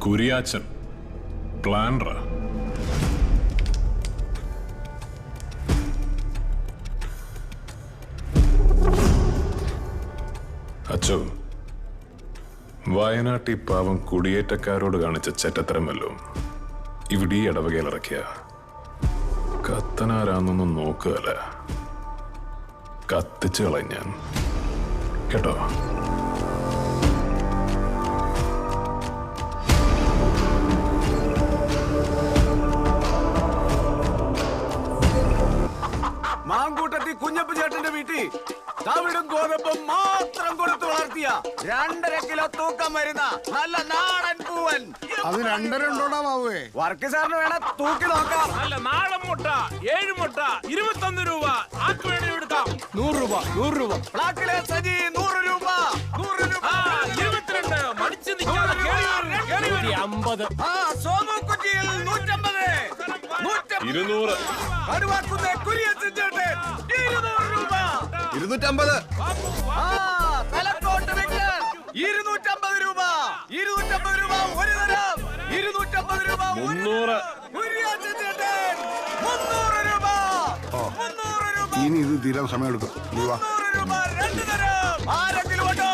കുരിയാച്ചൻ പ്ലാൻറ. അച്ചോ, വയനാട്ടിൽ പാവം കുടിയേറ്റക്കാരോട് കാണിച്ച ചെറ്റത്തരമല്ലോ ഇവിടെ ഈ ഇടവകയിലിറക്കിയ. കത്തനാരാന്നൊന്നും നോക്കുകയല്ല, കത്തിച്ചു കളയും ഞാൻ കേട്ടോ. മാങ്കൂട്ടത്തി കുഞ്ഞപ്പ ചേട്ടന്റെ വീട്ടിൽ തവിടും ഗോതമ്പും മാത്രം കൊടുത്തു വളർത്തിയ 2.5 കിലോ തൂക്കം വരുന്ന നല്ല നാടൻ പൂവൻ. അത് 2.5 ഉണ്ടോടാ ബാബുവേ? വർക്ക് സാറിന് വേണം തൂക്കി നോക്കാം. നല്ല നാടൻ മുട്ട 7 മുട്ട 21 രൂപ. ആർക്ക് വേണ്ടി എടുക്കാം? 100 രൂപ 100 രൂപ. ബ്ലാക്കിലെ സജി 100 രൂപ 100 രൂപ. 22 മടിച്ചു നിൽക്കാതെ 50. സോമുക്കുറ്റിയിൽ 150 200. കടുവാക്കുന്ന കുരിയച്ചൻ ചേട്ടൻ 200 രൂപ 250. തലക്കോട്ട് വിക്കൽ 250 രൂപ 250 രൂപ ഒരു തരം 250 രൂപ 300. കുരിയച്ചൻ ചേട്ടൻ 300 രൂപ 300 രൂപ. ഇനി ഇത് തീരാൻ സമയം എടുക്കും. 300 രൂപ 2 തരം. ആരെങ്കിലും ഉണ്ടോ?